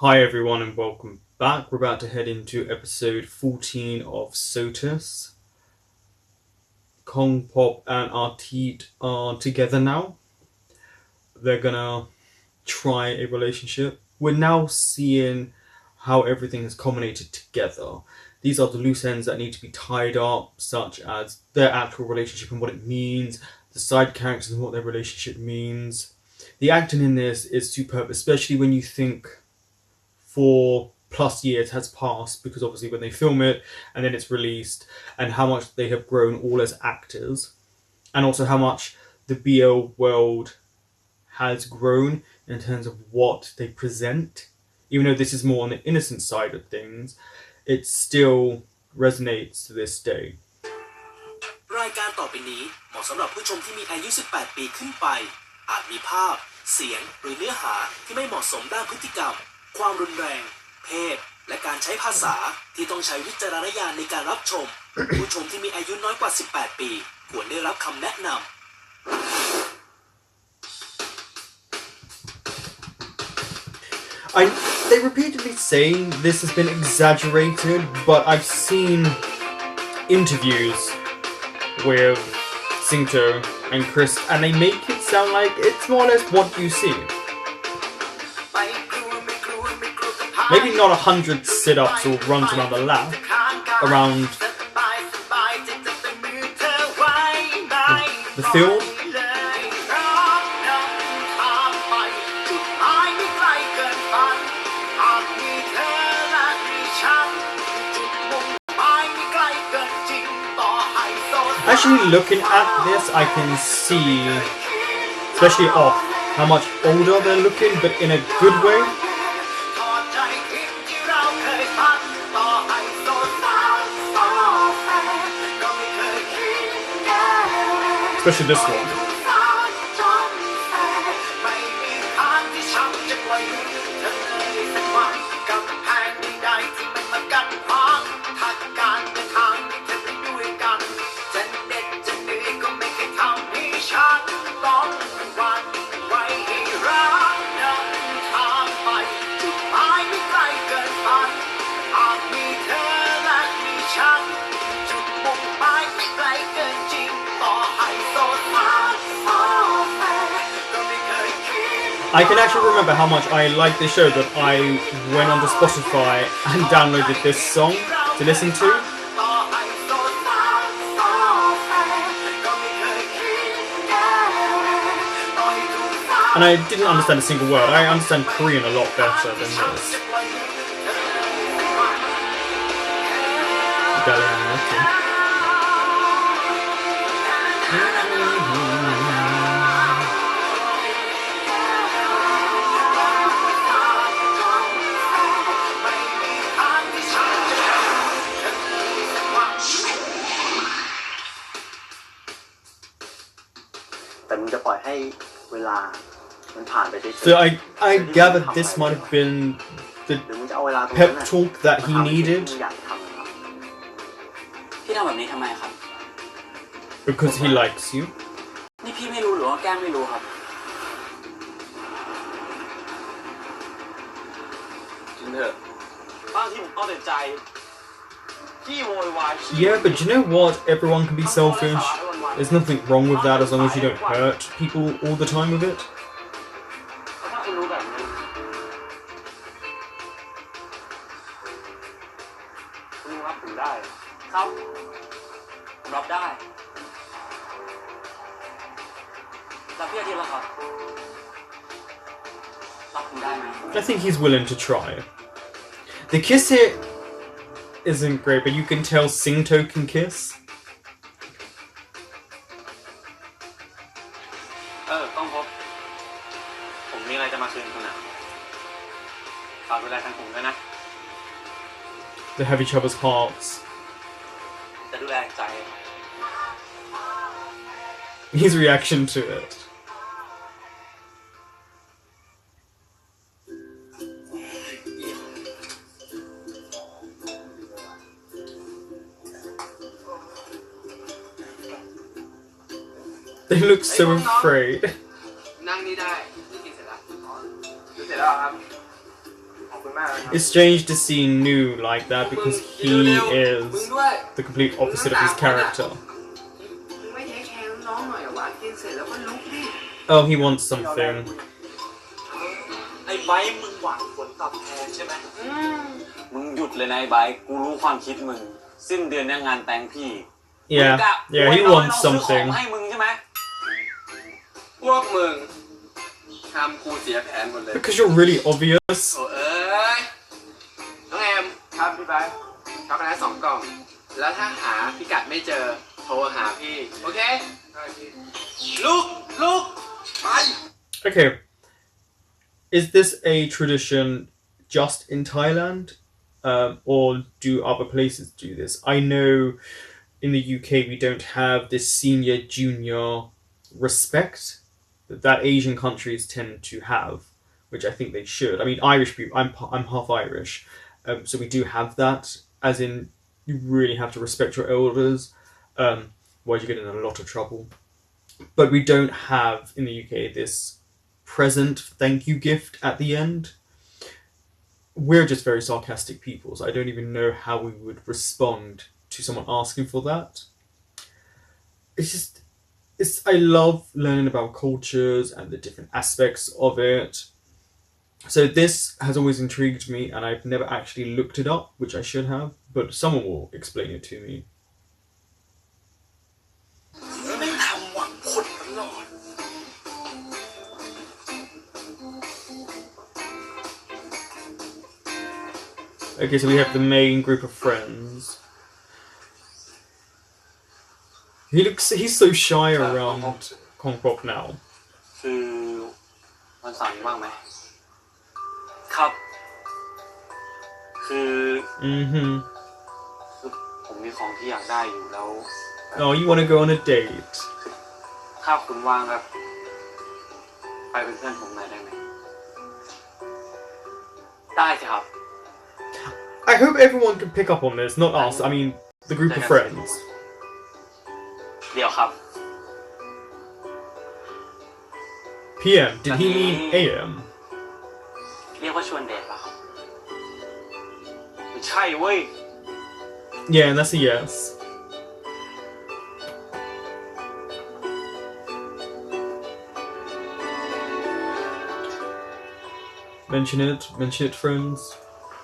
Hi everyone and welcome back. We're about to head into episode 14 of SOTUS. Kong, Pop and Artite are together now. They're gonna try a relationship. We're now seeing how everything has culminated together. These are the loose ends that need to be tied up, such as their actual relationship and what it means, the side characters and what their relationship means. The acting in this is superb, especially when you think 4+ years has passed, because obviously when they film it and then it's released, and how much they have grown all as actors, and also how much the BL world has grown in terms of what they present. Even though this is more on the innocent side of things, it still resonates to this day. รายการต่อไปนี้เหมาะสำหรับผู้ชมที่มีอายุ 18 ปีขึ้นไปอาจมีภาพเสียงหรือเนื้อหาที่ไม่เหมาะสมด้านพฤติกรรมความรุนแรงเพศและการใช้ภาษาที่ต้องใช้วิจารณญาณในการรับชมผู้ชมที่มีอายุน้อยกว่า 18 ปีควรได้รับคำแนะนำ They repeatedly say this has been exaggerated, but I've seen interviews with Singto and Chris, and they make it sound like it's more or less what you see. Maybe not 100 sit-ups or runs around the lap, around the field. Actually, looking at this, I can see, especially off, how much older they're looking, but in a good way. Especially this one. I can actually remember how much I liked this show that I went onto Spotify and downloaded this song to listen to. And I didn't understand a single word. I understand Korean a lot better than this. So I gathered this might have been the pep talk that he needed. Because he likes you. Yeah, but you know what? Everyone can be selfish. There's nothing wrong with that as long as you don't hurt people all the time with it. I think he's willing to try. The kiss here isn't great, but you can tell Singto can kiss. They have each other's hearts. His reaction to it. They look so afraid. It's strange to see New like that because he is the complete opposite of his character. Oh, he wants something. ไอ้ไบร์ทมึงหวังผลตอบแทนใช่ไหมมึงหยุดเลยนะไอ้ไบร์ทกูรู้ความคิดมึงสิ้นเดือนเนี่ยงานแต่งพี่ Yeah, he wants something. ให้มึงใช่ไหมพวกมึงทำกูเสียแผนหมดเลย Because you're really obvious. โอ้เอ้ยน้องแอมครับพี่ไบร์ทช็อกโกแลต2 กล่องแล้วถ้าหาพิกัดไม่เจอโทรหาพี่โอเคลูกไป Okay. Is this a tradition just in Thailand? Or do other places do this? I know in the UK we don't have this senior junior respect that Asian countries tend to have, which I think they should. I mean, Irish people, I'm half Irish, so we do have that, as in you really have to respect your elders, otherwise you get in a lot of trouble. But we don't have in the UK this present thank you gift at the end. We're just very sarcastic people, so I don't even know how we would respond to someone asking for that. I love learning about cultures and the different aspects of it. So this has always intrigued me, and I've never actually looked it up, which I should have, but someone will explain it to me. Okay, so we have the main group of friends. He's so shy around Kong Pop now. คือวันเสาร์นี้ว่างไหมครับคือผมมีของที่อยากได้อยู่แล้ว Oh, you want to go on a date? ถ้าคุณว่างครับไปเป็นเพื่อนผมหน่อยได้ไหมได้สิครับ I hope everyone can pick up on this, not us. I mean, the group of friends. เดี๋ยวครับ PM? Did he mean AM? เรียกว่าชวนเดทป่ะครับไม่ใช่เว้ย Yeah, and that's a yes. Mention it, friends.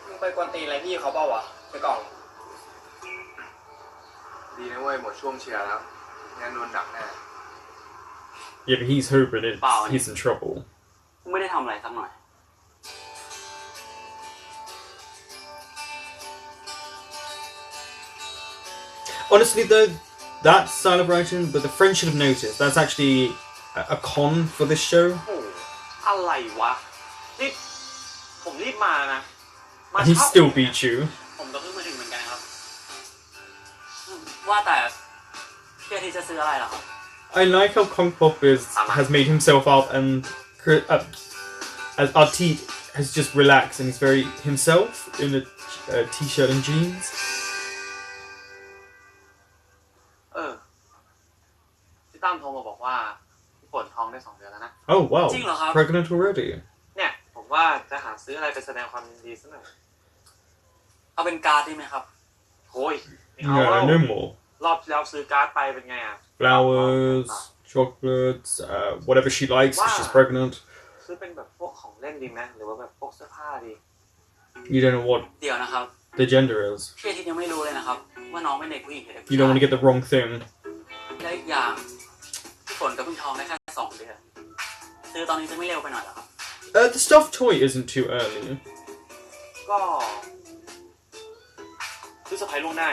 มึงไปกวนตีอะไรพี่เขาเปล่าวะไปกล่องดีนะเว้ยหมดช่วงเชียร์แล้วงั้นโดนดักแน่ Yeah, but he's hoping he's in trouble. ไม่ได้ทำอะไรสักหน่อย Honestly, though, that style of writing, but the friends should have noticed. That's actually a con for this show. อะไรวะนี่ผมรีบมานะ And he still beat you. ผมก็เพิ่งมาถึงเหมือนกันครับว่าแต่เพื่อที่จะซื้ออะไรเหรอครับ I like how Kong Pop has made himself up, and as Artit has just relaxed and he's very himself in a t-shirt and jeans. พี่ตั้มโทรมาบอกว่าปวดท้องได้2 เดือนแล้วนะ Oh wow! จริงเหรอครับ Pregnant already? เนี่ยผมว่าจะหาซื้ออะไรไปแสดงความยินดีซะหน่อยเอาเป็นการ์ดได้ไหมครับโอ้ย No more. รอบที่แล้วซื้อการ์ดไปเป็นไงอ่ะ Flowers, chocolates, whatever she likes because she's pregnant. ซื้อเป็นแบบพวกของเล่นดีไหมหรือว่าแบบพวกเสื้อผ้าดี You don't know what เดี๋ยวนะครับ the gender is. พี่อาทิตย์ยังไม่รู้เลยนะครับว่าน้องเป็นเด็กผู้หญิงหรือเด็กผู้ชาย You don't want to get the wrong thing. และอีกอย่างพี่ฝนก็เพิ่งท้องได้แค่2 เดือนซื้อตอนนี้จะไม่เร็วไปหน่อยเหรอครับ The stuffed toy isn't too early. ก็ซื้อเซอร์ไพรส์ล่วงหน้า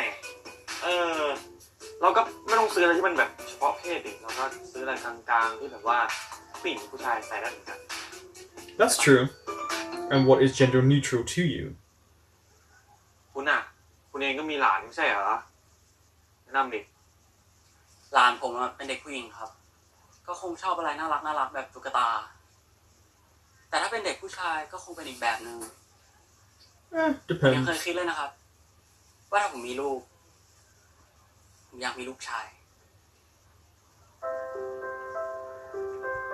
เราก็ไม่ต้องซื้ออะไรที่มันแบบเฉพาะเพศดิเราก็ซื้ออะไรกลางๆที่แบบว่าผู้หญิงผู้ชายใส่ได้เหมือนกัน That's true. And what is gender neutral to you? คุณเองก็มีหลานไม่ใช่เหรอแนะนำดิหลานผมเป็นเด็กผู้หญิงครับก็คงชอบอะไรน่ารักแบบตุ๊กตาแต่ถ้าเป็นเด็กผู้ชายก็คงเป็นอีกแบบนึงยัง Depends. เคยคิดเลยนะครับว่าถ้าผมมีลูกผมอยากมีลูกชาย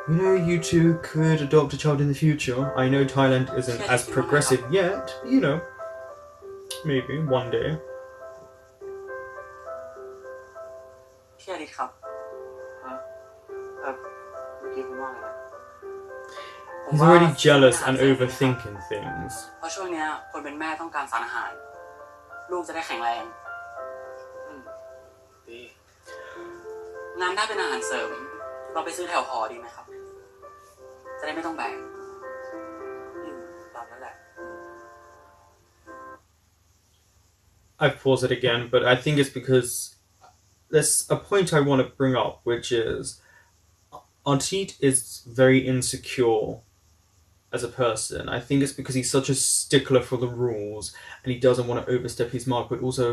You know, you two could adopt a child in the future. I know Thailand isn't as progressive yet, but you know, maybe one day. พี่อาทิตย์ครับเมื่อกี้คุณว่าไงนะ He's already jealous and overthinking things. เพราะช่วงนี้คนเป็นแม่ต้องการสารอาหารลูกจะได้แข็งแรงดีงั้นถ้าเป็นอาหารเสริมเราไปซื้อแถวหอดีไหมครับจะได้ไม่ต้องแบกตามนั้นแหละ I've paused it again, but I think it's because there's a point I want to bring up, which is Artit is very insecure as a person. I think it's because he's such a stickler for the rules and he doesn't want to overstep his mark, but also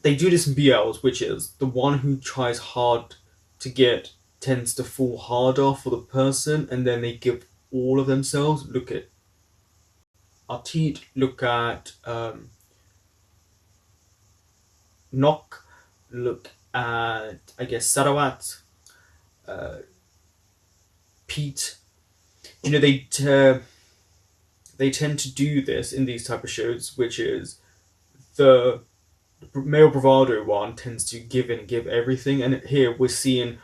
they do this in BLs, which is the one who tries hard to get tends to fall harder for the person, and then they give all of themselves. Look at Artit, look at Nok, look at, I guess, Sarawat, Pete. You know, they tend to do this in these type of shows, which is the male bravado one tends to give in and give everything, and here we're seeing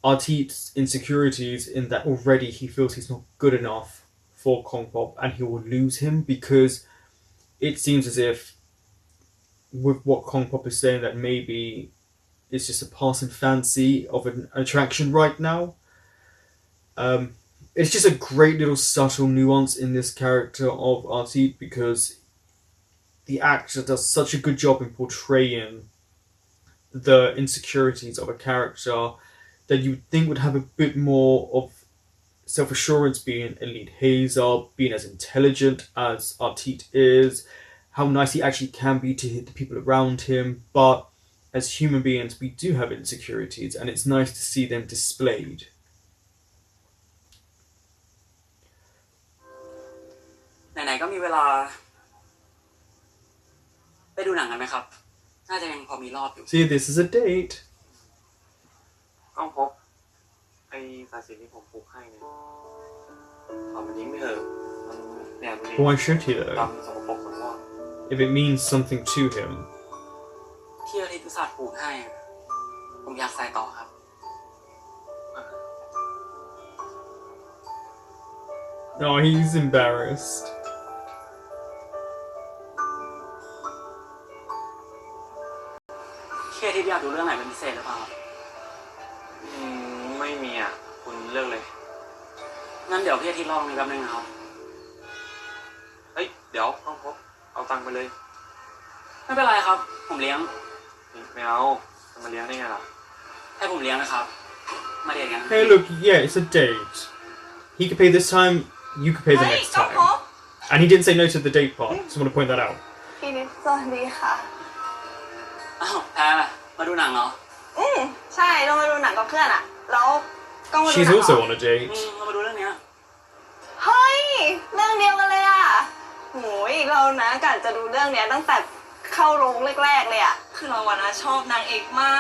Artit's insecurities in that already he feels he's not good enough for Kongpop and he will lose him, because it seems as if with what Kongpop is saying that maybe it's just a passing fancy of an attraction right now. It's just a great little subtle nuance in this character of Artit, because the actor does such a good job in portraying the insecurities of a character that you would think would have a bit more of self-assurance, being Elite Hazer, being as intelligent as Artit is, how nice he actually can be to the people around him, but as human beings we do have insecurities and it's nice to see them displayed. ไหนๆก็มีเวลาไปดูหนังกันไหมครับน่าจะยังพอมีรอบอยู่ See, this is a date. ก้องพบไอ้สายสิญจน์ที่ผมปลูกให้เนี่ยเอามันทิ้งไปเถอะมันเนี่ยดูดิ Why should he ด though? ำสกปรกเหมือนว่า If it means something to him. ที่อาทิตย์อุตส่าห์ปลูกให้ผมอยากใส่ต่อครับ No, he's embarrassed. ที่อาทิตย์อยากดูเรื่องไหนเป็นพิเศษหรือเปล่า ไม่มีอ่ะคุณเลิกเลย งั้นเดี๋ยวพี่อาทิตย์ลองในแป๊บนึงนะครับ เฮ้ยเดี๋ยวก้องพบเอาตังค์ไปเลย ไม่เป็นไรครับผมเลี้ยง ไม่เอาจะมาเลี้ยงได้ไงล่ะ ให้ผมเลี้ยงนะครับมาเดทกัน Hey, look, yeah, it's a date. He could pay this time, you could pay the next time. And he didn't say no to the date part. Just want to point that out. พี่นิดสวัสดีค่ะ อ้าวแพ้มาดูหนังเหรอ ใช่ต้องมาดูหนังกับเพื่อนอะแล้วก็มาดูหนัง She's เหร also อ on a date. เรามาดูเรื่องนี้ เฮ้ยเรื่องเดียวกันเลยอะโหยเรานะกะจะดูเรื่องเนี้ยตั้งแต่เข้าโรงแรกๆเลยอะคือเราอะนะชอบนางเอกมา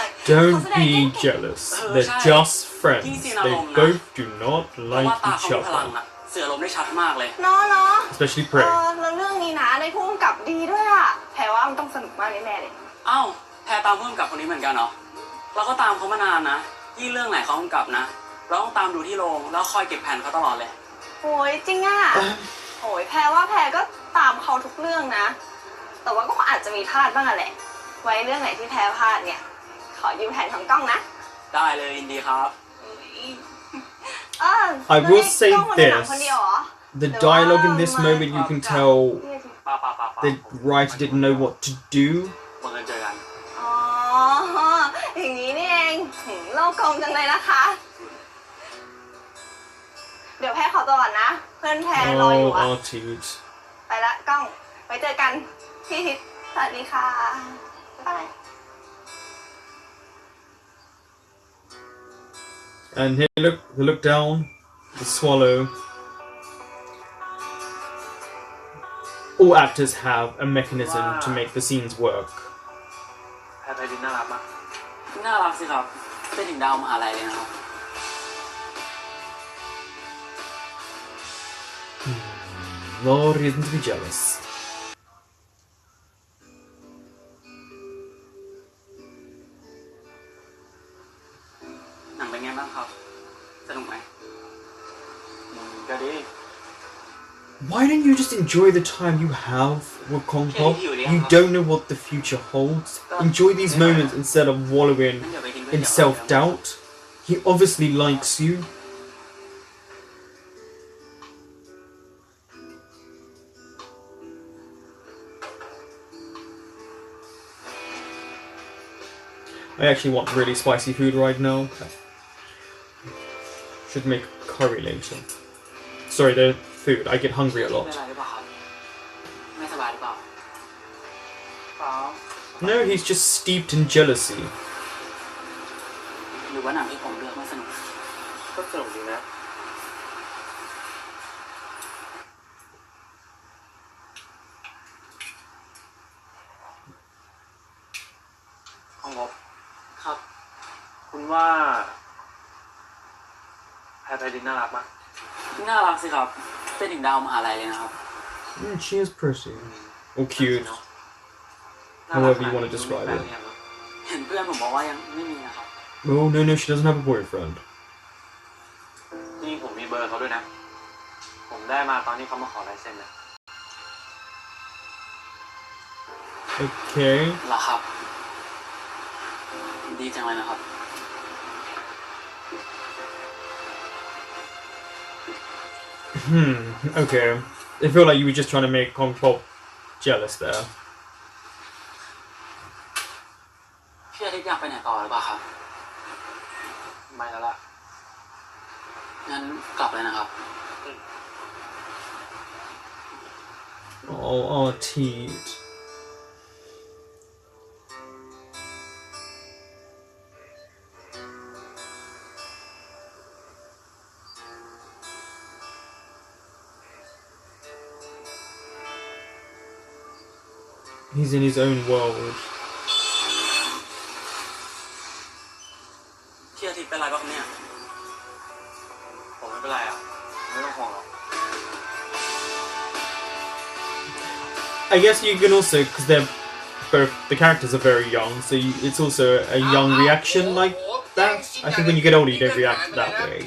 ก Don't be jealous. They're just friends. They both do not เพราะว่า like ตา each เขามีพลัง other. อะเสือลมได้ชัดมากเลย เนาะเนาะ Especially Prey. แล้วเรื่องนี้นะในผู้กำกับดีด้วยอะแพรว่ามันต้องสนุกมากแน่ๆเลย อ้าวแพ้ตามเพิ่มกับคนนี้เหมือนกันเหรอเราก็ตามเขามานานนะยิ่งเรื่องไหนเขากำกับนะเราต้องตามดูที่โรงแล้วคอยเก็บแผ่นเขาตลอดเลย โอ้ยจริงอะโอ้ยแพรว่าแพรก็ตามเขาทุกเรื่องนะ แต่ว่าก็อาจจะมีพลาดบ้างอะแหละ ไว้เรื่องไหนที่แพรพลาดเนี่ยขอยืมแผ่นของกล้องนะ ได้เลยยินดีครับ I will say กล้องคนเดียวหนัง this. คนเดียวเหรอ The dialogue in this moment, you can tell ป้า the writer didn't know what to do. บังเอิญเจอกัน อ๋ออย่างนี้นี่เองโลกกลมจังเลยนะคะ เดี๋ยวแพรขอตัวก่อนนะ เพื่อนแพรรออยู่ Oh, อะ Artit. ไปละกล้องไว้เจอกันพี่ทิศสวัสดีค่ะบ๊ายบาย And here, look down. The swallow. All actors have a mechanism to make the scenes work. แพทย์ไทยดินน่ารักมาก น่ารักสิครับเป็นถึงดาวมหาลัยเลยนะครับ no reason to be jealous. หนังเป็นไงบ้างครับสนุกไหม ก็ดี Why don't you just enjoy the time you have with Kong Pop? You don't know what the future holds. Enjoy these moments instead of wallowing งั้นเดี๋ยวไปกินก๋วย in เตี๋ยว self-doubt. He obviously likes you. I actually want really spicy food right now. Should make curry later. Sorry, the food. I get hungry a เป็น lot. อะไรหรือเปล่าครับไม่สบายหรือเปล่า เปล่า No, he's just steeped in jealousy. หรือว่าหนังที่ผมเลือกไม่สนุก ก็สนุกดีนะของงบ ครับ คุณว่าแพรไพรินน่ารักมาก น่ารักสิครับ เป็นถึงดาวมหาลัยเลยนะครับ She is pretty. Or cute. น่ารัก However you want to describe it. เห็นเพื่อนผมบอกว่ายังไม่มีนะครับ Oh, no, she doesn't have a boyfriend. นี่ผมมีเบอร์เขาด้วยนะ ผมได้มาตอนที่เขามาขอลายเซ็นนะ Okay. เหรอครับ ดีจังเลยนะครับ Okay. I feel like you were just trying to make Kong Pop jealous there. พี่อาทิตย์อยากไปไหนต่อหรือเปล่าครับ ไม่แล้วล่ะ งั้นกลับเลยนะครับ Oh, Teed. He's in his own world. พี่อาทิตย์เป็นไรบ้างเนี่ย ผมไม่เป็นไรอ่ะ ไม่ต้องห่วงหรอก I guess you can also, because they're both, the characters are very young, so it's also a young reaction like that. I think when you get older, you don't react that way.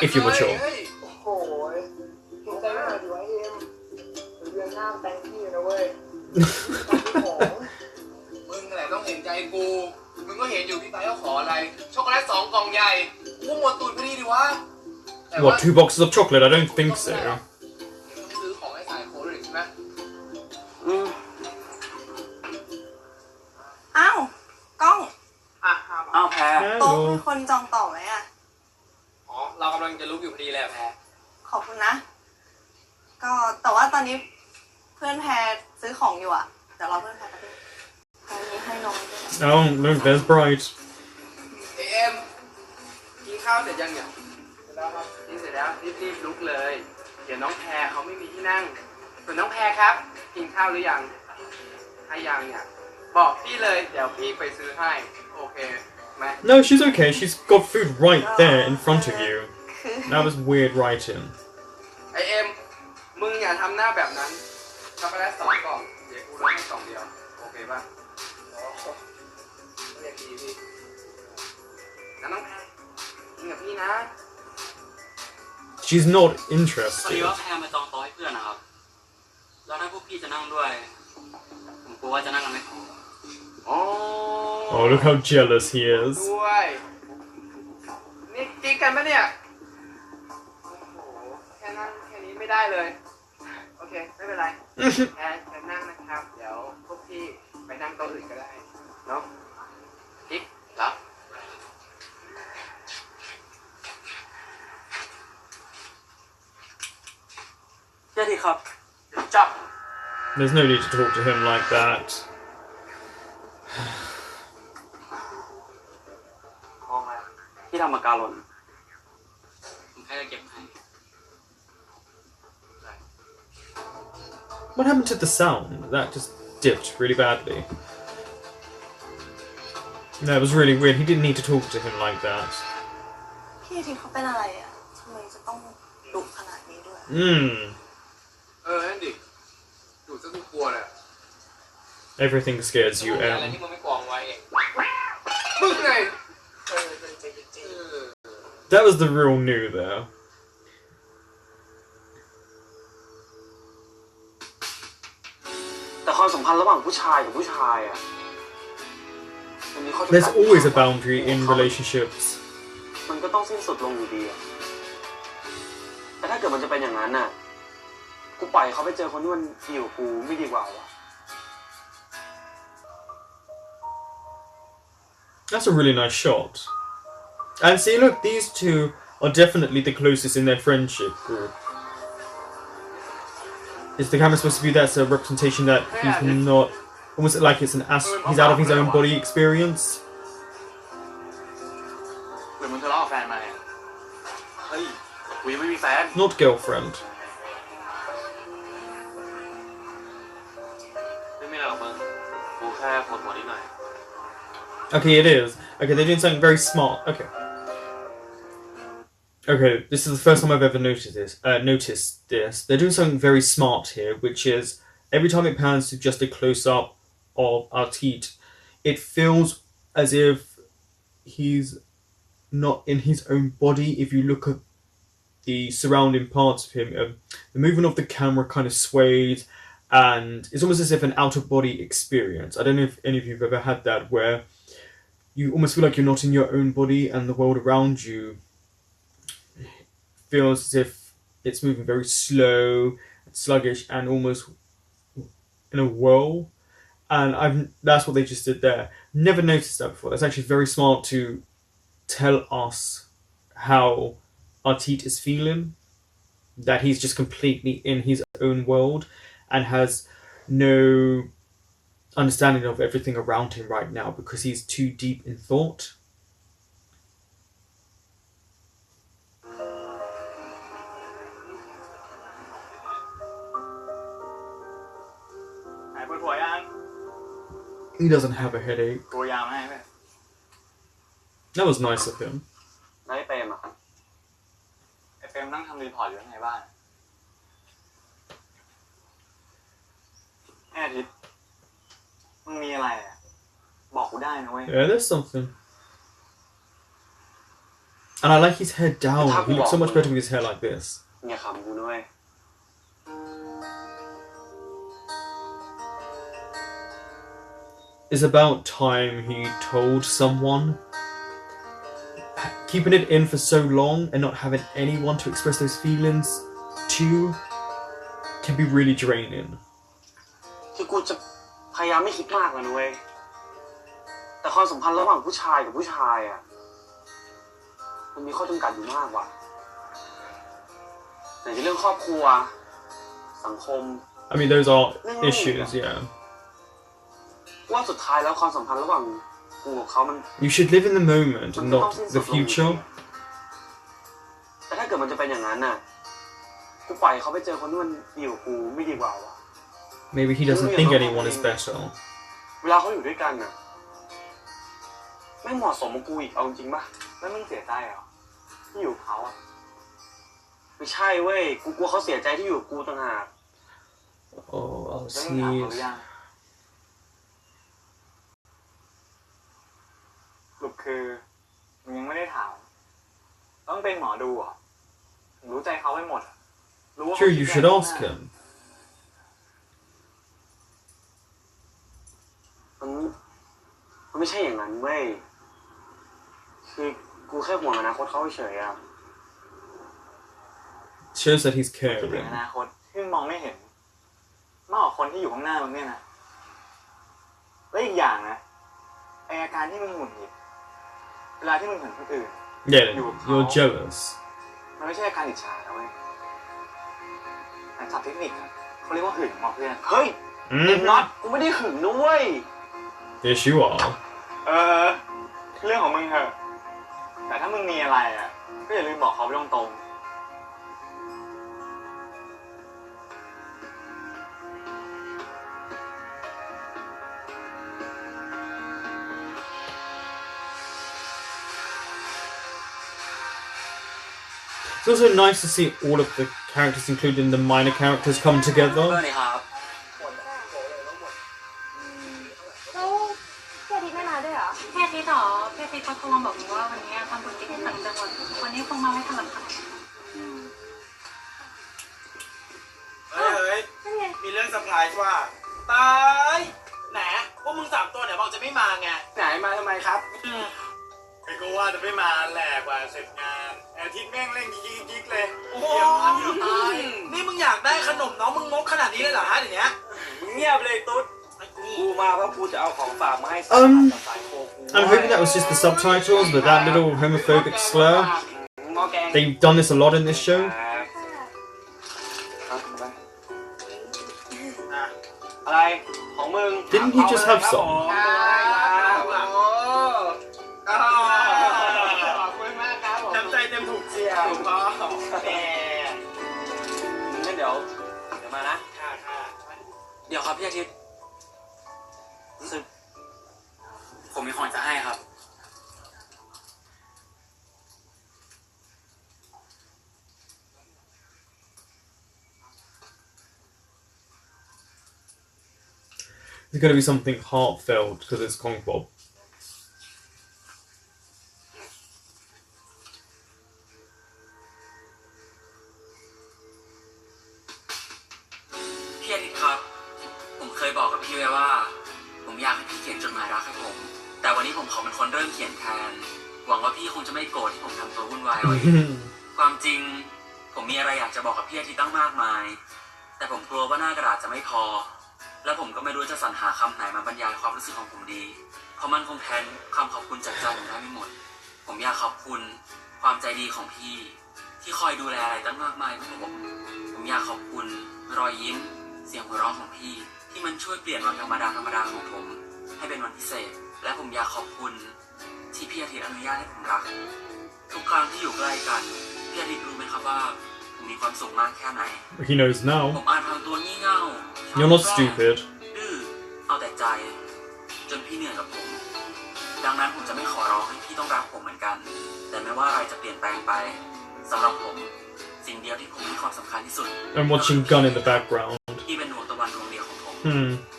If you're mature. โอ้ยเห็นใจไม่หน่อยดีวะเอ็มเดือนหน้าแต่งพี่นะเว้ยของ มึงแหละต้องเห็นใจกู มึงก็เห็นอยู่พี่ไปเขาขออะไร ช็อกโกแลต2 กล่องใหญ่ กูหมดตูดพอดีดิวะแต่ว่า What, 2 boxes of chocolate? I don't think so. ต้องซื้อของให้สายโค้ดอีกใช่ไหม อืม อ้าวกล้อง อ่ะ อ้าวแพ้ โต๊ะมี Hello. คนจองต่อไหมอ่ะ อ๋อ เรากำลังจะลุกอยู่พอดีเลยอะแพร ขอบคุณนะ ก็แต่ว่าตอนนี้เพื่อนแพรซื้อของอยู่อ่ะ เดี๋ยวรอเพื่อนแพรแป๊บนึงตอนนี้ให้น้องด้วย Oh, look, there's Bright. เอ็มกินข้าวเสร็จยังเนี่ย แล้วครับ กินเสร็จแล้วรีบๆลุกเลย เดี๋ยวน้องแพรเขาไม่มีที่นั่ง ส่วนน้องแพรครับ กินข้าวหรือยัง ถ้ายังเนี่ย บอกพี่เลย เดี๋ยวพี่ไปซื้อให้ โอเคไหม No, she's okay. She's got food right there in front of you. คือ That was weird writing. ไอเอ็ม มึงอย่าทำหน้าแบบนั้น ช็อกโกแลต2 กล่อง เดี๋ยวกูลดให้2 เดียว โอเคป่ะเรียกดีพี่งั้นน้องแพรกินกับพี่นะ She's not พอดี interested. ว่าแพรมาจองโต๊ะให้เพื่อนนะครับ แล้วถ้าพวกพี่จะนั่งด้วย ผมกลัวว่าจะนั่งกันไม่พอ อ๋อ Oh, look how jealous he is. ด้วย นี่กิ๊กกันปะเนี่ย โอ้โห แค่นั่งแค่นี้ไม่ได้เลย โอเค ไม่เป็นไร แพรจะนั่งนะครับ เดี๋ยวพวกพี่ไปนั่งโต๊ะอื่นก็ได้ เนาะกิ๊กรับ พี่อาทิตย์ครับ จับ There's no need to talk to him like that. ของอะไรที่ทำมาการหล่นผมแค่จะเก็บให้ What happened to the sound? That just dipped really badly. No, it was really weird. He didn't need to talk to him like that. พี่อาทิตย์เขาเป็นอะไรอ่ะทำไมจะต้องดุขนาดนี้ด้วย นั่นดิดูซะกูกลัวเลย Everything scares you อะไร out. ที่มึงไม่กรองไว้เอง มึงไง That was the real new there. แต่ความสัมพันธ์ระหว่างผู้ชายกับผู้ชายอ่ะมันมีข้อจำกัด There's always a boundary in relationships. มันก็ต้องสิ้นสุดลงอยู่ดีอะแต่ถ้าเกิดมันจะเป็นอย่างนั้นน่ะกูปล่อยเขาไปเจอคนที่มันดีกว่ากูไม่ดีกว่าวะ That's a really nice shot. And see, look, these two are definitely the closest in their friendship group. Is the camera supposed to be that's a representation that he's not almost like it's he's out of his own body experience? หรือมึงทะเลาะกับแฟนมาเนี่ยเฮ้ยกูยังไม่มีแฟน Not girlfriend. ไม่มีอะไรหรอกมึงกูแค่ปวดหัวนิดหน่อย Okay, it is. Okay, they're doing something very smart. Okay. Okay, this is the first time I've ever noticed this. They're doing something very smart here, which is every time it pans to just a close-up of Artit, it feels as if he's not in his own body. If you look at the surrounding parts of him, the movement of the camera kind of sways, and it's almost as if an out-of-body experience. I don't know if any of you have ever had that, where you almost feel like you're not in your own body and the world around you feels as if it's moving very slow, sluggish, and almost in a whirl. And that's what they just did there. Never noticed that before. That's actually very smart to tell us how Artit is feeling, that he's just completely in his own world and has no understanding of everything around him right now because he's too deep in thought. หายปวดหัวยัง He doesn't have a headache. ตัวยาวให้ไหม That was nice of him. แล้วไอ้เปรมอ่ะไอ้เปรมนั่งทำรีพอร์ตอยู่ข้างในบ้านแอาทิตย์มึงมีอะไรอ่ะบอกกูได้นะเว้ย Yeah, there's something. And I like his head down. He looks so much better with his hair like this. อย่าขำกูนะเว้ย It's about time he told someone. Keeping it in for so long and not having anyone to express those feelings to can be really draining. คือกูจะพยายามไม่คิดมากนะเว้ยแต่ความสัมพันธ์ระหว่างผู้ชายกับผู้ชายอ่ะมันมีข้อจำกัดอยู่มากว่ะไหนจะเรื่องครอบครัวสังคม I mean, those are issues, yeah. ว่าสุดท้ายแล้วความสัมพันธ์ระหว่างกูกับเขามัน You should live in the moment and not the future. แต่ถ้าเกิดมันจะเป็นอย่างนั้นน่ะกูปล่อยเขาไปเจอคนที่มันดีกว่ากูไม่ดีกว่าวะ Maybe he doesn't think anyone is better. เวลาเขาอยู่ด้วยกันน่ะไม่เหมาะสมกับกูอีกเอาจริงป่ะแล้วมึงเสียใจเหรอที่อยู่กับเขาอ่ะไม่ใช่เว้ยกูกลัวเขาเสียใจที่อยู่กับกูต่างหาก Oh, I'll แล้วมึงถามเขาหรือ see. ยังสรุปคือมึงยังไม่ได้ถามต้องเป็นหมอดูเหรอถึงรู้ใจเขาไปหมดอะรู้ว่า Sure, you should ask him. มันไม่ใช่อย่างนั้นเว้ยคือกูแค่ห่วงอนาคตเขาเฉยๆอะ Shows that he's คิดถึง caring. อนาคตที่มึงมองไม่เห็นมากกว่าคนที่อยู่ข้างหน้ามึงเนี่ยนะและอีกอย่างนะไออาการที่มึงหงุดหงิดเวลาที่มึงเห็นคนอื่น Yeah, you're jealous. มันไม่ใช่อาการอิจฉานะเว้ยแต่ศัพท์เทคนิคอะเขาเรียกว่าหึงหมอเพื่อนเฮ้ยเอ็มน็อตกูไม่ได้หึงนะเว้ย Yes, you are. เรื่องของมึงเถอะแต่ถ้ามึงมีอะไรอ่ะก็อย่าลืมบอกเขาไปตรงๆ It's also nice to see all of the characters, including the minor characters, come together. แล้วพี่อาทิตย์ไม่มาด้วยเหรอ พี่อาทิตย์เหรอพี่อาทิตย์เขาโทรมาบอกหนูว่าวันนี้ทำบุญที่ต่างจังหวัดวันนี้คงมาไม่ทันหรอกค่ะ เฮ้ย มีเรื่องเซอร์ไพรส์ว่ะตาย แหนพวกมึงสามตัวเนี่ยบอกจะไม่มาไง ไหนมาทำไมครับ ไอ้กูว่าจะไม่มาแหลกกว่าเสร็จงานอาทิตย์แม่งเล่นยิกๆเลย โอ้โหนี่มึงอยากได้ขนมน้องมึงงกขนาดนี้เลยเหรอฮะเดี๋ยวนี้ เงียบเลยตุ๊ดกูมาเพราะกูจะเอาของฝากมาให้สายโคกู I'm hoping that was just the subtitles, but that little homophobic slur. They've done this a lot in this show. อะไรของมึง Didn't he just have some? ขอบคุณมากครับผม น้ำใจเต็มถูกเสียถูกพ่อแหม งั้นเดี๋ยวมานะ เดี๋ยวครับพี่อาทิตย์รู้สึกผมมีของจะให้ครับ It's going to be something heartfelt because it's Kong Bob. พี่อาทิตย์ครับ ผมเคยบอกกับพี่ไว้ว่า ผมอยากให้พี่เขียนจดหมายรักให้ผม แต่วันนี้ผมขอเป็นคนเริ่มเขียนแทน หวังว่าพี่คงจะไม่โกรธที่ผมทำตัววุ่นวายไว้ ความจริงผมมีอะไรอยากจะบอกกับพี่อาทิตย์ตั้งมากมาย แต่ผมกลัวว่าหน้ากระดาษจะไม่พอ และผมก็ไม่รู้จะสรรหาคำไหนมาบรรยายความรู้สึกของผมดี เพราะมันคงแทนคำขอบคุณจากใจผมได้ไม่หมด ผมอยากขอบคุณความใจดีของพี่ที่คอยดูแลอะไรตั้งมากมายเพื่อผมอยากขอบคุณรอยยิ้มเสียงหัวเราะของพี่ที่มันช่วยเปลี่ยนวันธรรมดาของผมให้เป็นวันพิเศษ และผมอยากขอบคุณที่พี่อาทิตย์อนุญาตให้ผมรัก ทุกครั้งที่อยู่ใกล้กันพี่อาทิตย์รู้ไหมครับว่าผมมีความสุขมากแค่ไหน He knows ผ now. มอาจทำตัวงี่เง่า You're not stupid. ดื้อเอาแต่ใจจนพี่เหนื่อยกับผม ดังนั้นผมจะไม่ขอร้องให้พี่ต้องรักผมเหมือนกัน แต่ไม่ว่าอะไรจะเปลี่ยนแปลงไปสำหรับผมสิ่งเดียวที่ผมให้ความสำคัญที่สุด I'm watching Gun in the background. ที่เป็นดวงตะวันดวงเดียวของผม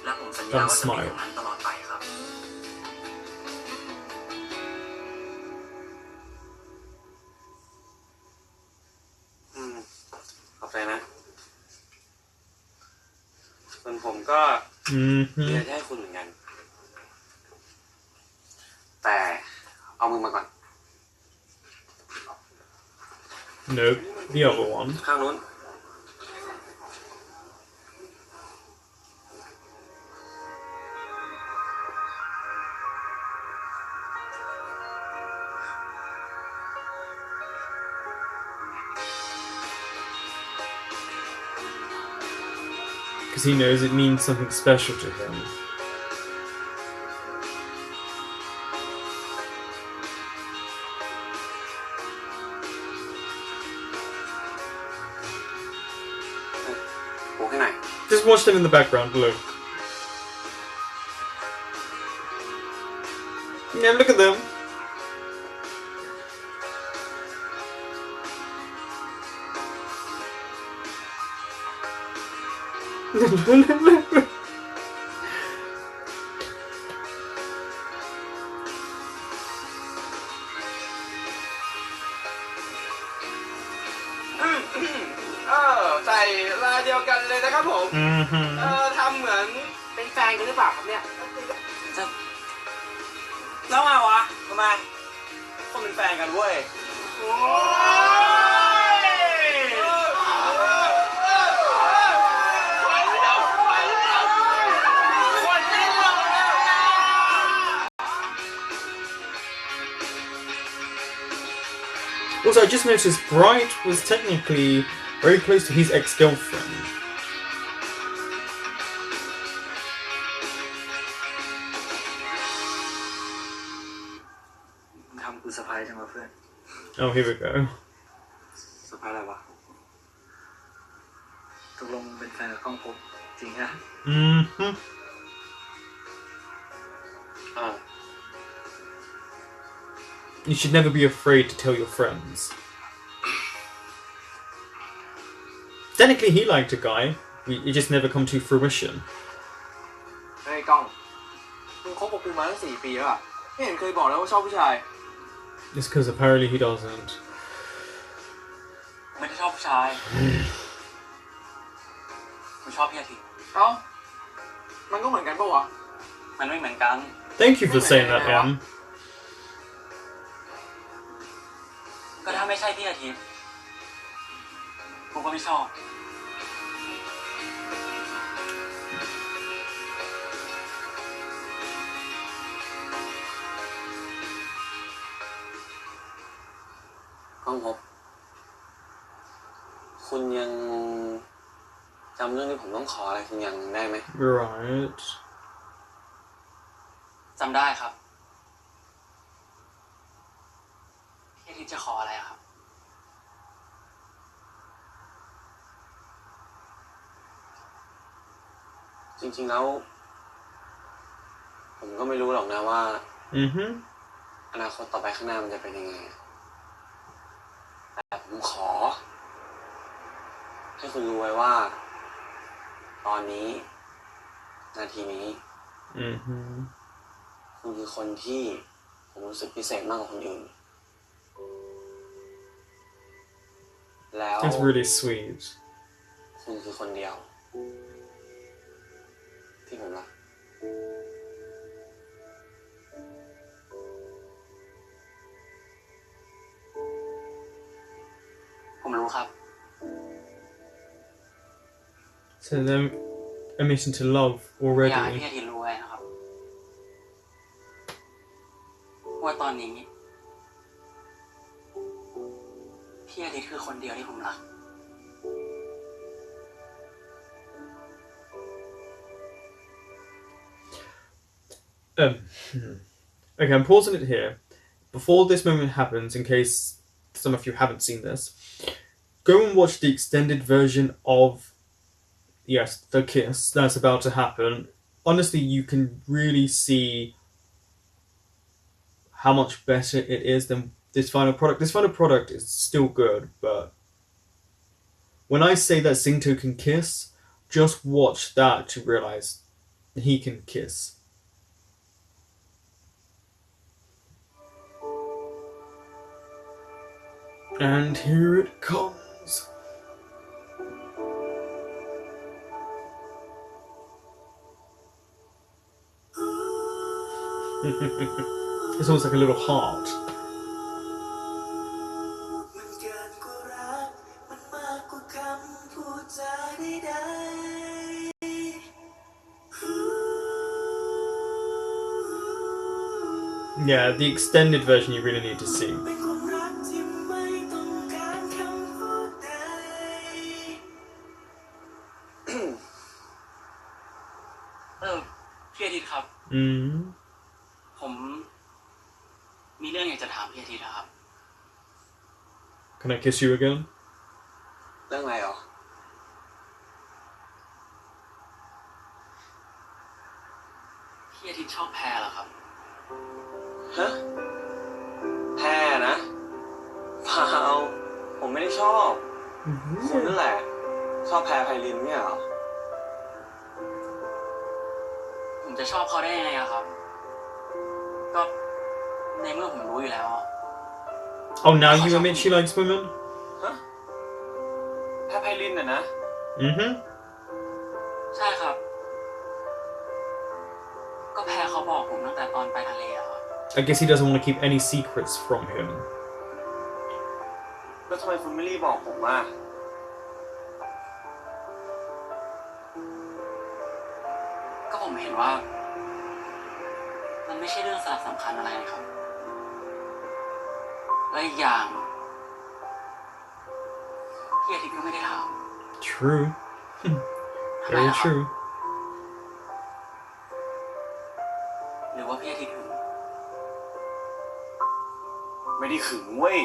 และผมสัญญา Don't ว่าจะเป็น smile. อย่างนั้นตลอดไปครับ ขอบใจนะส่วนผมก็ Mm-hmm. อยากให้คุณเหมือนกัน แต่เอามือมาก่อน Nope. The other one. ข้างนู้น Because he knows it means something special to him. โอ้ให้หน่อย Just watch them in the background below. Yeah, look at them. Ừ, ใส่ลายเดียวกันเลยนะครับผม Mm-hmm. ทำเหมือนเป็นแฟนกันหรือเปล่าครับเนี่ย แล้วไงวะทำไมคนเป็นแฟนกันเว้ย โอ้ย Also, I just noticed Bright was technically very close to his ex-girlfriend. ทำกูเซอร์ไพรส์จังวะเพื่อน Oh, here we go. เซอร์ไพรส์อะไรวะตกลงเป็นแฟนกับก้องพบจริงฮะ Mm-hmm. You should never be afraid to tell your friends. technically he liked a guy. It just never come to fruition. เฮ้ยกล้องมึงคบกับกูมาตั้ง4 ปีแล้วอะไม่เห็นเคยบอกแล้วว่าชอบผู้ชาย It's because apparently he doesn't. ไม่ได้ชอบผู้ชายผมชอบพี่อาทิตย์ เอ้ามันก็เหมือนกันปะวะ มันไม่เหมือนกัน Thank you for saying that, Em. ก็ถ้าไม่ใช่พี่อาทิตย์กูก็ไม่ชอบ ก้องพบคุณยังจำเรื่องที่ผมต้องขออะไรคุณยังได้ไหม Right. จำได้ครับพี่อาทิตย์จะขออะไรอะครับ จริงๆแล้ว ผมก็ไม่รู้หรอกนะว่า Mm-hmm. อนาคตต่อไปข้างหน้ามันจะเป็นยังไงแต่ผมขอ ให้คุณรู้ไว้ว่า ตอนนี้ นาทีนี้ Mm-hmm. คุณคือคนที่ผมรู้สึกพิเศษมากกว่าคนอื่น แล้ว That's really sweet. คุณคือคนเดียว ที่ผมรัก ผมรู้ครับ So they're admission to love อยากให้ already. พี่อาทิตย์รู้ไว้นะครับว่าตอนนี้พี่อาทิตย์คือคนเดียวที่ผมรัก Okay, I'm pausing it here. Before this moment happens, in case some of you haven't seen this, go and watch the extended version of, yes, the kiss that's about to happen. Honestly, you can really see how much better it is than this final product. This final product is still good, but when I say that Singto can kiss, just watch that to realize he can kiss. And here it comes. It's almost like a little heart. มันเกินกว่ารักมันมากกว่าคำพูดจาใดๆ Yeah, the extended version you really need to see. เป็นความรักที่ไม่ต้องการคำพูดใด พี่อาทิตย์ครับ Mm. ผมมีเรื่องอยากจะถามพี่อาทิตย์นะครับ Can I kiss you again? เรื่องอะไรหรอ พี่อาทิตย์ชอบแพรเหรอครับ ฮะ แพ้นะเปล่าผมไม่ได้ชอบ คุณนั่นแหละ ชอบแพ้ไพลินเนี่ยเหรอ ผมจะชอบเขาได้ยังไงอะครับ ก็ในเมื่อผมรู้อยู่แล้วอะ Oh, now you admit she likes women? ฮะ แพ้ไพลินน่ะนะ Mm-hmm. ใช่ครับ ก็แพรเขาบอกผมตั้งแต่ตอนไปทะเลอะครับ I guess he doesn't want to keep any secrets from him. แล้วทำไมคุณไม่รีบบอกผมอ่ะ ก็ผมเห็นว่า มันไม่ใช่เรื่องสาระสำคัญอะไรนะครับ และอีกอย่างพี่อาทิตย์ก็ไม่ได้ถาม True. ทำไม Very อะครับ true. หรือว่าพี่อาทิตย์ถึง ไม่ได้ขึงเว้ย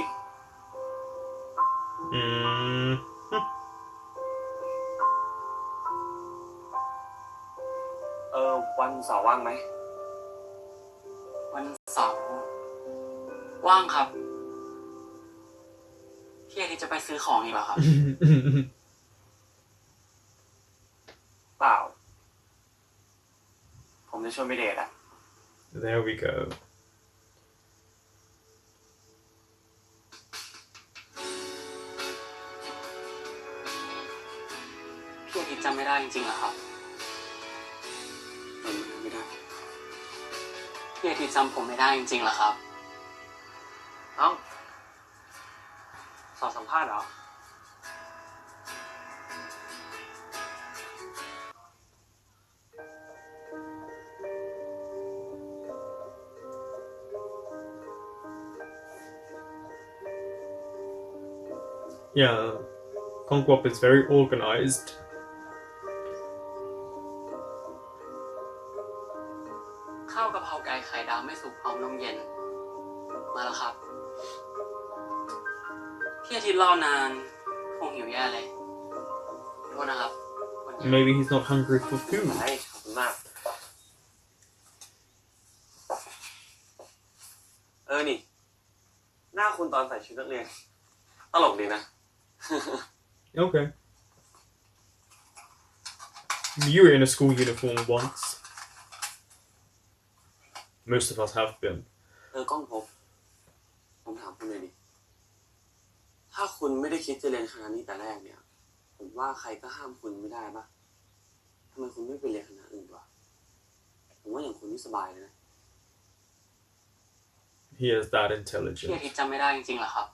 Mm. วันเสาร์ว่างไหม วันเสาร์ว่างครับ พี่อาทิตย์จะไปซื้อของอีกเหรอครับ จะชวนไปเดทอะ There we go. พี่อาทิตย์จำไม่ได้จริงๆเหรอครับ ไม่ได้ พี่อาทิตย์จำผมไม่ได้จริงๆเหรอครับ เอ้าสอบสัมภาษณ์เหรอ Yeah, Kongwop is very organized. ข้าวกะเพราไก่ไข่ดาวไม่สุกพร้อมนมเย็น มาแล้วครับ พี่อาทิตย์รอนานคงหิวแย่เลยโทษนะครับวันนี้ Maybe he's not hungry for ไอ้ food. ขอบคุณมาก นี่ หน้าคุณตอนใส่ชุดนักเรียน ตลกดีนะ Okay. You were in a school uniform once. Most of us have been. ก้องพบ ผมถามคุณเลยดิ ถ้าคุณไม่ได้คิดจะเรียนคณะนี้แต่แรกเนี่ย ผมว่าใครก็ห้ามคุณไม่ได้ปะทำไมคุณไม่ไปเรียนคณะอื่นวะ ผมว่าอย่างคุณนี่สบายเลยนะ He is that พี่ intelligent. อาทิตย์จำไม่ได้จริงๆเหรอครับ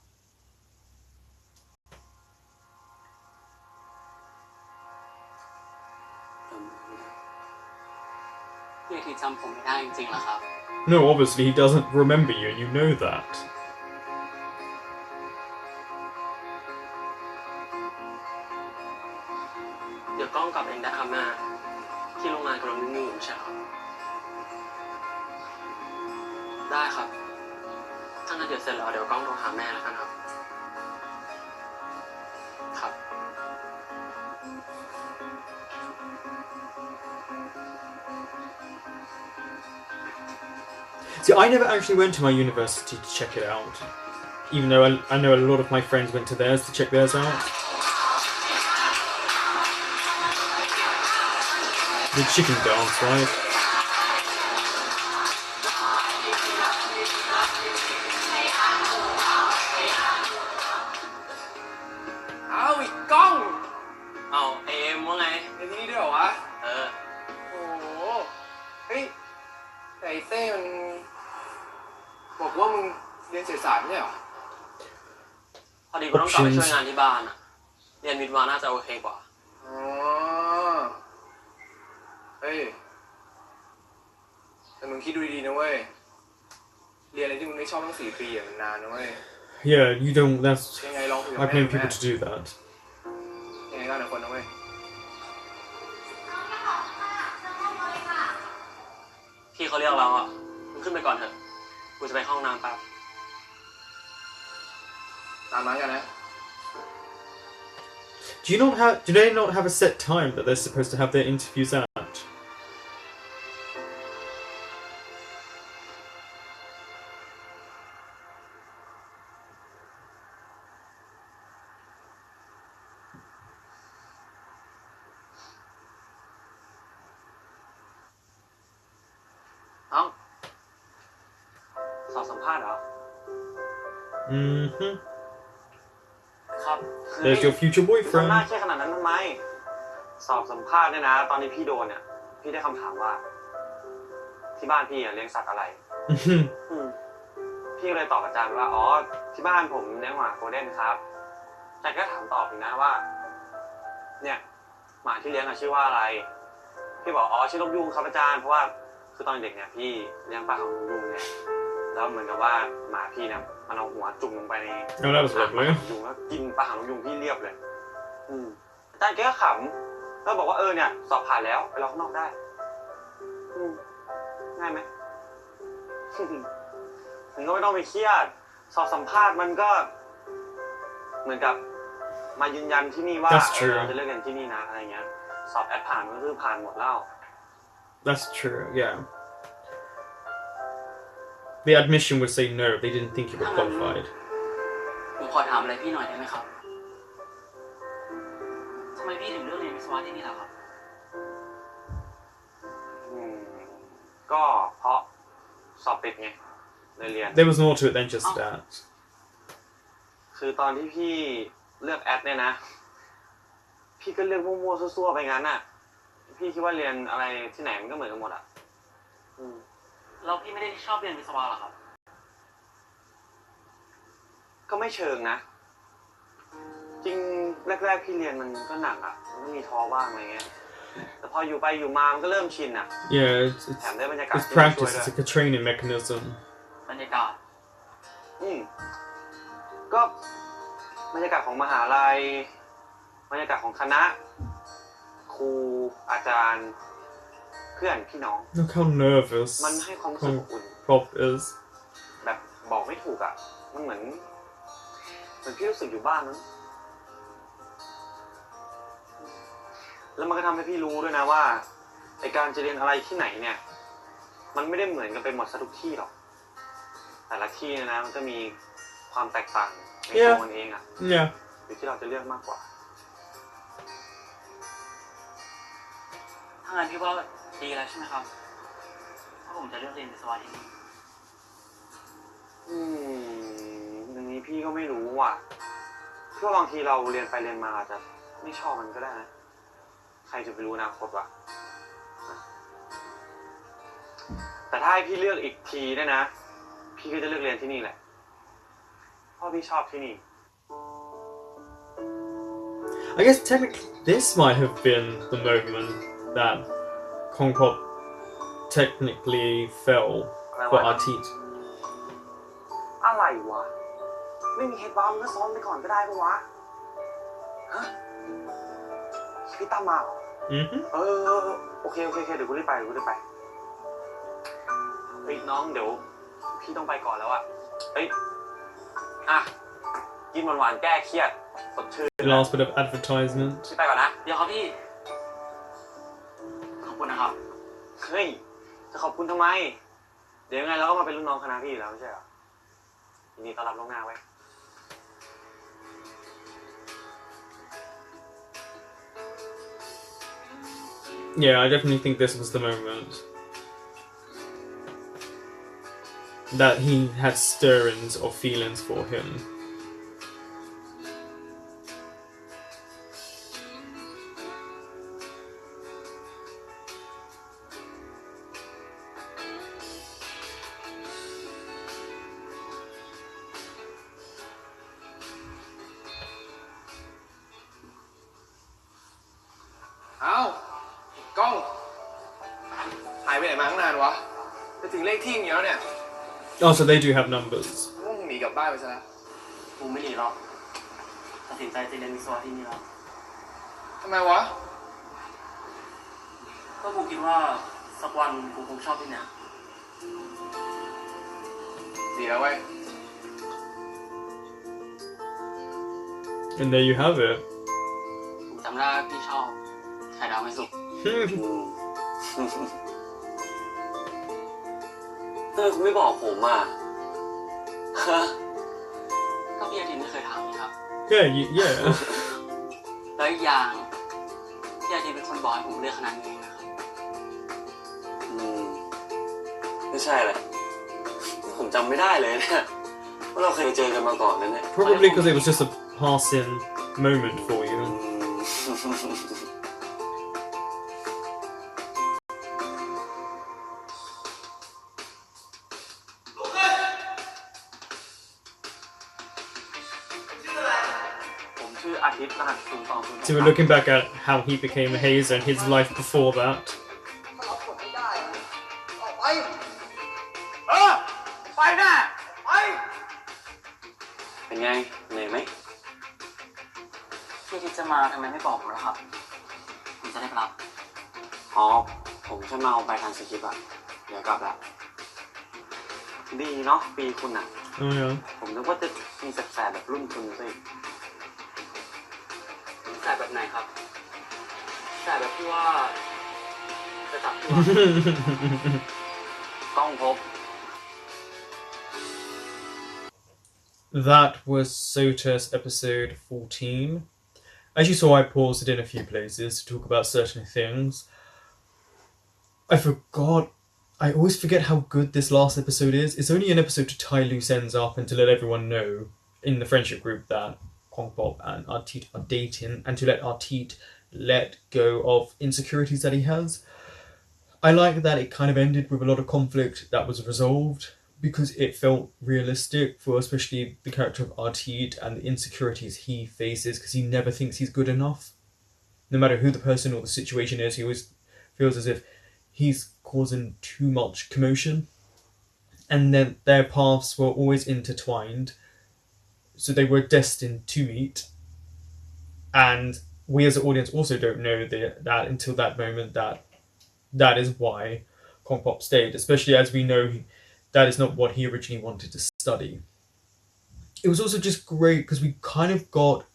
พี่อาทิตย์จำผมไม่ได้จริงๆเหรอครับ No, obviously he doesn't remember you, and you know that. เดี๋ยวกล้องกลับเองได้ครับแม่ที่โรงงานกำลังยุ่งๆอยู่ใช่ไหมครับ ได้ครับ ถ้างั้นเดี๋ยวเสร็จแล้วเดี๋ยวกล้องโทรหาแม่แล้วกันครับ ครับ See, I never actually went to my university to check it out. Even though I know a lot of my friends went to theirs to check theirs out. The chicken dance, right? เอาอีกกล้อง เอาเอมว่าไง ในที่นี่ด้วยเหรอวะ เออ โอ้โห เฮ้ยแต่ไอ้เต้มันบอกว่ามึงเรียนเศรษฐศาสตร์ไม่ใช่เหรอ พอดีกูต้องกลับไปช่วยงานที่บ้านอะเรียนวิทย์วาน่าจะโอเคกว่า อ๋อ เฮ้ย แต่มึงคิดดูดีๆนะเว้ย เรียนอะไรที่มึงไม่ชอบตั้ง4 ปีมันนานนะเว้ย Yeah, you don't. That's. ยังไงลองคุยกับ I've แม่ known ดู people แม่ to do that. ยังไงก็แต่คนนะเว้ย พี่เขาเรียกเราอ่ะมึงขึ้นไปก่อนเถอะ กูจะไปเข้าห้องน้ำแป๊บ ตามนั้นกันนะ Do you not have? Do they not have a set time that they're supposed to have their interviews at? เอ้าสอบสัมภาษณ์เหรอ Mm-hmm. ครับ There's your future ทำหน้า boyfriend. แค่ขนาดนั้นทำไม สอบสัมภาษณ์เนี่ยนะ ตอนนี้พี่โดนเนี่ย พี่ได้คำถามว่า ที่บ้านพี่เลี้ยงสัตว์อะไร พี่ก็เลยตอบอาจารย์ว่า อ๋อ ที่บ้านผมเลี้ยงหมาโกลเด้นครับแต่ก็ถามตอบอีกนะว่า เนี่ยหมาที่เลี้ยงชื่อว่าอะไร พี่บอกอ๋อชื่อนกยูงครับอาจารย์เพราะว่าคือตอนเด็กเนี่ยพี่เลี้ยงปลาของนกยูงเนี่ยแล้วเหมือนกับว่าหมาพี่เนี่ยมันเอาหัวจุ่มลงไปใน Oh, that was ปลาหางน lovely. กยูงแล้วกินปลาหางนกยูงพี่เรียบเลยอาจารย์แกก็ขำแล้วบอกว่าเนี่ยสอบผ่านแล้วไปรอข้างนอกได้ง่ายไหม มึงก็ไม่ต้องไปเครียดสอบสัมภาษณ์มันก็เหมือนกับมายืนยันที่นี่ว่าเราจะเลือกเรียนที่นี่นะอะไรเงี้ยสอบแอดผ่านก็คือผ่านหมดแล้ว That's true. Yeah. The admission would say no. They didn't think you were qualified. ผมขอถามอะไรพี่หน่อยได้ไหมครับ ทำไมพี่ถึงเลือกเรียนวิศวะที่นี่ล่ะครับ ก ก็เพราะสอบติดไงเลยเรียน There was more to it than just that. คือตอนที่พี่เลือกแอดเนี่ยนะ พี่ก็เลือกมั่วๆซั่วๆไปงั้นน่ะ พี่คิดว่าเรียนอะไรที่ไหนมันก็เหมือนกันหมดอ่ะแล้วพี่ไม่ได้ชอบเรียนวิศวะหรอครับ ก็ไม่เชิงนะ จริงแรกๆพี่เรียนมันก็หนักอ่ะมันก็มีท้อบ้างอะไรเงี้ยแต่พออยู่ไปอยู่มามันก็เริ่มชินอ่ะ Yeah, แถมได้บรรยากาศ it's ที่ช่วย practice. ด้วย It's like a training mechanism. บรรยากาศ ก็บรรยากาศของมหาลัยบรรยากาศของคณะครูอาจารย์เพื่อนพี่น้อง Look how nervous มันให้ความรู้สึกอบอุ่น Pop is. แบบบอกไม่ถูกอ่ะมันเหมือนพี่รู้สึกอยู่บ้านนั้นแล้วมันก็ทำให้พี่รู้ด้วยนะว่าไอการจะเรียนอะไรที่ไหนเนี่ยมันไม่ได้เหมือนกันไปหมดซะทุกที่หรอกแต่ละที่นะมันก็มีความแตกต่างในตัวมันเองอ่ะ Yeah. อยู่ที่เราจะเลือกมากกว่า ถ้างั้นพี่ว่าดีแล้วใช่ไหมครับถ้าผมจะเลือกเรียนวิศวะที่นี่ อันนี้พี่ก็ไม่รู้ว่ะพี่ว่าบางทีเราเรียนไปเรียนมาอาจจะไม่ชอบมันก็ได้นะใครจะไปรู้อนาคตวะแต่ถ้าให้พี่เลือกอีกทีเนี่ยนะพี่ก็จะเลือกเรียนที่นี่แหละเพราะพี่ชอบที่นี่ I guess technically this might have been the moment that Kongpop technically fell for Artit. อะไรวะไม่มีเหตุบ้ามันก็ซ้อมไปก่อนก็ได้ปะวะฮะพี่ตั้มมาเหรอ Mm-hmm. โอเคเดี๋ยวกูรีบไปเฮ้ยน้องเดี๋ยวพี่ต้องไปก่อนแล้วอะเฮ้ยอ่ะกินหวานๆแก้เครียดสดชื่น Last bit of advertisement. พี่ไปก่อนนะ เดี๋ยวครับพี่ ขอบคุณนะครับ เฮ้ยจะขอบคุณทำไมเดี๋ยวยังไงเราก็มาเป็นรุ่นน้องคณะพี่อยู่แล้วไม่ใช่เหรอยินดีต้อนรับล่วงหน้าไว้ Yeah, I definitely think this was the moment that he had stirrings of feelings for him. Áo Con หายไปไหนมาตั้งนานวะจะถึงเลขที่อย่างเงี้ยแล้วเนี่ย Oh, so they do have numbers. ว่ามึงหนีกลับบ้านไปซะแล้ว กูไม่หนีหรอกตัดสินใจจะเรียนวิศวะที่นี่แล้ว ทำไมวะ ก็กูคิดว่าสักวันกูคงชอบที่เนี่ย ดีแล้วเว้ย And there you have it. ผมจำได้พี่ชอบไข่ดาวไม่สุก คุณไม่บอกผมอ่ะฮะ ก็พี่อาทิตย์ไม่เคยถามนี่ครับ Yeah, yeah. แล้วอีกอย่างพี่อาทิตย์เป็นคนบอกให้ผมเลือกคณะนี้เองนะครับ ไม่ใช่แหละผมจำไม่ได้เลยเนี่ยว่าเราเคยเจอกันมาก่อนนั่นแหละ Probably because it was just a passing moment for you. So we're looking back at how he became a hazer and his life before that. ไปนะไป เป็นไงเหนื่อยไหม พี่อาทิตย์จะมาทำไมไม่บอกผมล่ะครับ ผมจะได้ไปรับ อ๋อผมแค่มาเอาใบทานสคริปต์อะเดี๋ยวกลับละดีเนาะปีคุณอะ Oh yeah. ผมนึกว่าจะมีแสบๆแบบรุ่นคุณสิ แต่แบบไหนครับ แต่แบบที่ว่าจะจับตัว ต้องพบ That was SOTUS episode 14. As you saw, I paused it in a few places to talk about certain things. I forgot I always forget how good this last episode is. It's only an episode to tie loose ends up and to let everyone know in the friendship group that Kongpop and Artit are dating, and to let Artit let go of insecurities that he has. I like that it kind of ended with a lot of conflict that was resolved, because it felt realistic for especially the character of Artit and the insecurities he faces, because he never thinks he's good enough. No matter who the person or the situation is, he always feels as if he's causing too much commotion. And then their paths were always intertwined, so they were destined to meet. And we as an audience also don't know that until that moment, that is why Kongpop stayed, especially as we know that is not what he originally wanted to study. It was also just great because we kind of got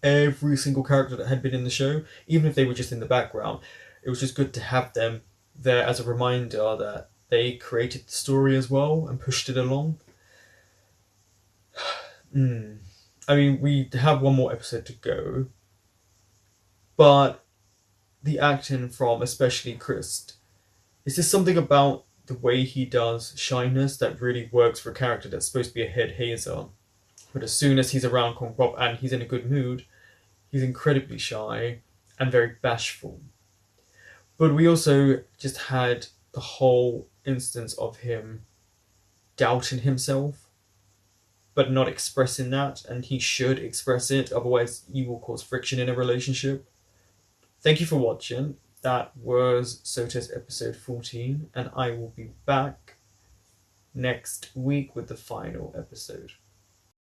every single character that had been in the show, even if they were just in the background. It was just good to have them there as a reminder that they created the story as well and pushed it along. I mean, we have one more episode to go, but the acting from especially Krist, it's just something about the way he does shyness that really works for a character that's supposed to be a head hazer. But as soon as he's around Kongpop and he's in a good mood, he's incredibly shy and very bashful. But we also just had the whole instance of him doubting himself, but not expressing that, and he should express it, otherwise you will cause friction in a relationship. Thank you for watching. That was SOTUS episode 14, and I will be back next week with the final episode.